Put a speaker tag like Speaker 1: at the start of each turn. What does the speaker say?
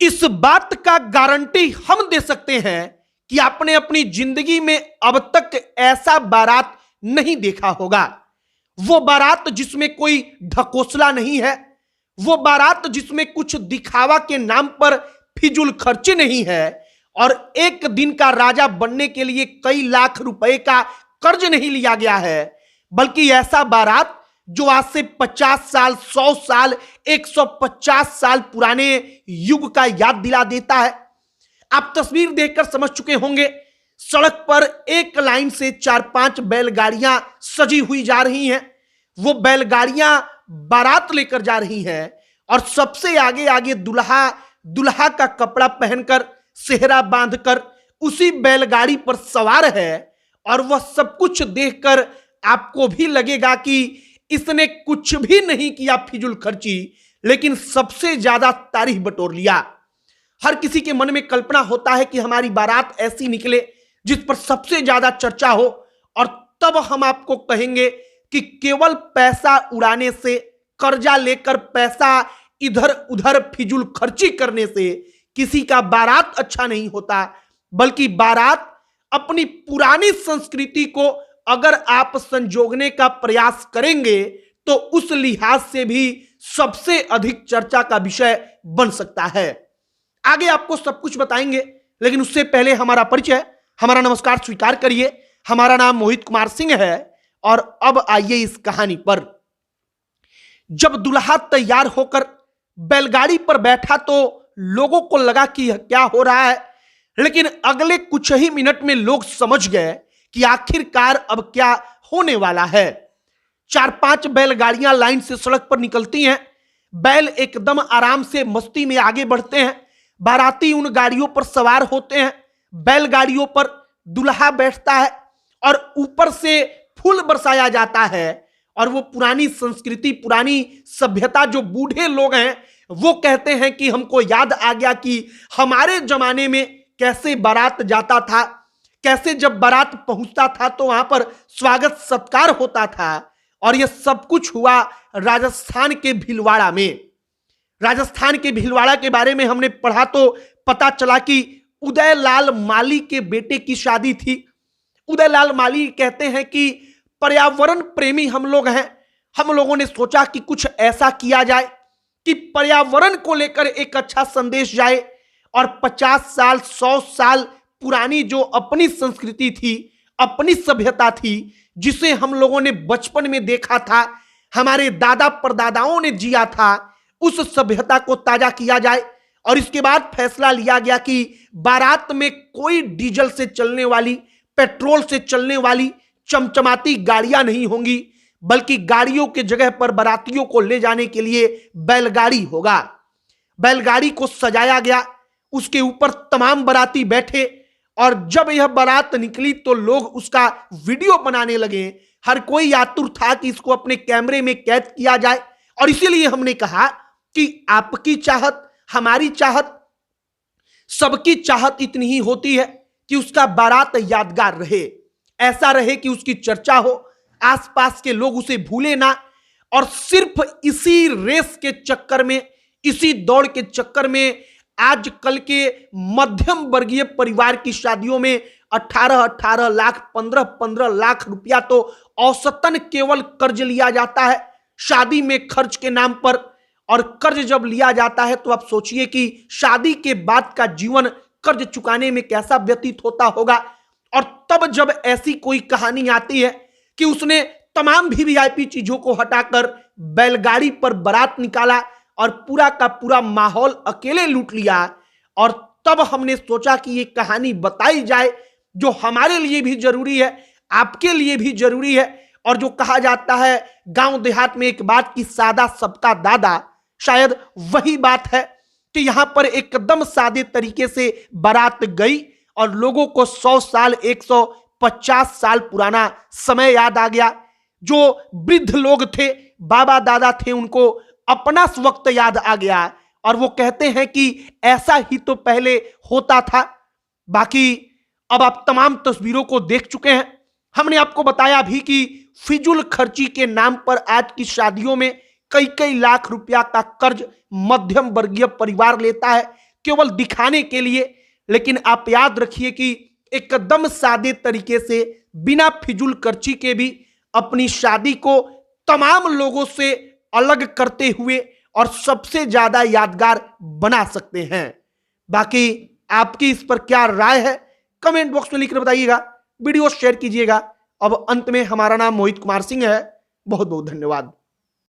Speaker 1: इस बात का गारंटी हम दे सकते हैं कि आपने अपनी जिंदगी में अब तक ऐसा बारात नहीं देखा होगा। वो बारात जिसमें कोई ढकोसला नहीं है, वो बारात जिसमें कुछ दिखावा के नाम पर फिजूल खर्ची नहीं है और एक दिन का राजा बनने के लिए कई लाख रुपए का कर्ज नहीं लिया गया है, बल्कि ऐसा बारात जो आज से 50 साल, 100 साल, 150 साल पुराने युग का याद दिला देता है। आप तस्वीर देखकर समझ चुके होंगे, सड़क पर एक लाइन से 4-5 बैलगाड़ियां सजी हुई जा रही हैं। वो बैलगाड़ियां बारात लेकर जा रही हैं और सबसे आगे आगे दुल्हा का कपड़ा पहनकर, सेहरा बांधकर उसी बैलगाड़ी पर सवार है। और वह सब कुछ देखकर आपको भी लगेगा कि इसने कुछ भी नहीं किया फिजूल खर्ची, लेकिन सबसे ज्यादा तारीफ बटोर लिया। हर किसी के मन में कल्पना होता है कि हमारी बारात ऐसी निकले जिस पर सबसे ज्यादा चर्चा हो, और तब हम आपको कहेंगे कि केवल पैसा उड़ाने से, कर्जा लेकर पैसा इधर उधर फिजूल खर्ची करने से किसी का बारात अच्छा नहीं होता, बल्कि बारात अपनी पुरानी संस्कृति को अगर आप संजोगने का प्रयास करेंगे तो उस लिहाज से भी सबसे अधिक चर्चा का विषय बन सकता है। आगे आपको सब कुछ बताएंगे, लेकिन उससे पहले हमारा परिचय, हमारा नमस्कार स्वीकार करिए। हमारा नाम मोहित कुमार सिंह है और अब आइए इस कहानी पर। जब दुल्हा तैयार होकर बैलगाड़ी पर बैठा तो लोगों को लगा कि यह क्या हो रहा है, लेकिन अगले कुछ ही मिनट में लोग समझ गए कि आखिरकार अब क्या होने वाला है। 4-5 बैलगाड़ियां लाइन से सड़क पर निकलती हैं। बैल एकदम आराम से मस्ती में आगे बढ़ते हैं। बाराती उन गाड़ियों पर सवार होते हैं। बैलगाड़ियों पर दुल्हा बैठता है और ऊपर से फूल बरसाया जाता है। और वो पुरानी संस्कृति, पुरानी सभ्यता, जो बूढ़े लोग हैं वो कहते हैं कि हमको याद आ गया कि हमारे जमाने में कैसे बारात जाता था, कैसे जब बारात पहुंचता था तो वहां पर स्वागत सत्कार होता था। और यह सब कुछ हुआ राजस्थान के भीलवाड़ा में। राजस्थान के भीलवाड़ा के बारे में हमने पढ़ा तो पता चला कि उदयलाल माली के बेटे की शादी थी। उदयलाल माली कहते हैं कि पर्यावरण प्रेमी हम लोग हैं, हम लोगों ने सोचा कि कुछ ऐसा किया जाए कि पर्यावरण को लेकर एक अच्छा संदेश जाए और 50 साल, 100 साल पुरानी जो अपनी संस्कृति थी, अपनी सभ्यता थी, जिसे हम लोगों ने बचपन में देखा था, हमारे दादा परदादाओं ने जिया था, उस सभ्यता को ताजा किया जाए। और इसके बाद फैसला लिया गया कि बारात में कोई डीजल से चलने वाली, पेट्रोल से चलने वाली चमचमाती गाड़ियां नहीं होंगी, बल्कि गाड़ियों के जगह पर बारातियों को ले जाने के लिए बैलगाड़ी होगा। बैलगाड़ी को सजाया गया, उसके ऊपर तमाम बाराती बैठे और जब यह बारात निकली तो लोग उसका वीडियो बनाने लगे। हर कोई आतुर था कि इसको अपने कैमरे में कैद किया जाए। और इसीलिए हमने कहा कि आपकी चाहत, हमारी चाहत, सबकी चाहत इतनी ही होती है कि उसका बारात यादगार रहे, ऐसा रहे कि उसकी चर्चा हो, आसपास के लोग उसे भूले ना। और सिर्फ इसी रेस के चक्कर में, इसी दौड़ के चक्कर में आजकल के मध्यम वर्गीय परिवार की शादियों में 18-18 लाख, 15-15 लाख रुपया तो औसतन केवल कर्ज लिया जाता है शादी में खर्च के नाम पर। और कर्ज जब लिया जाता है तो आप सोचिए कि शादी के बाद का जीवन कर्ज चुकाने में कैसा व्यतीत होता होगा। और तब जब ऐसी कोई कहानी आती है कि उसने तमाम वीवीआईपी चीजों को हटाकर बैलगाड़ी पर बारात निकाला और पूरा का पूरा माहौल अकेले लूट लिया, और तब हमने सोचा कि ये कहानी बताई जाए जो हमारे लिए भी जरूरी है, आपके लिए भी जरूरी है। और जो कहा जाता है गांव देहात में एक बात की सादा सबका दादा, शायद वही बात है कि यहां पर एकदम सादे तरीके से बारात गई और लोगों को 100 साल, 150 साल पुराना समय याद आ गया। जो वृद्ध लोग थे, बाबा दादा थे, उनको अपना वक्त याद आ गया और वो कहते हैं कि ऐसा ही तो पहले होता था। बाकी अब आप तमाम तस्वीरों को देख चुके हैं। हमने आपको बताया भी कि फिजूल खर्ची के नाम पर आज की शादियों में कई कई लाख रुपया का कर्ज मध्यम वर्गीय परिवार लेता है। केवल दिखाने के लिए। लेकिन आप याद रखिए कि एकदम सादे तरीके से, बिना फिजूल खर्ची के भी अपनी शादी को तमाम लोगों से अलग करते हुए और सबसे ज्यादा यादगार बना सकते हैं। बाकी आपकी इस पर क्या राय है, कमेंट बॉक्स में लिखकर बताइएगा, वीडियो शेयर कीजिएगा। अब अंत में हमारा नाम मोहित कुमार सिंह है। बहुत बहुत धन्यवाद।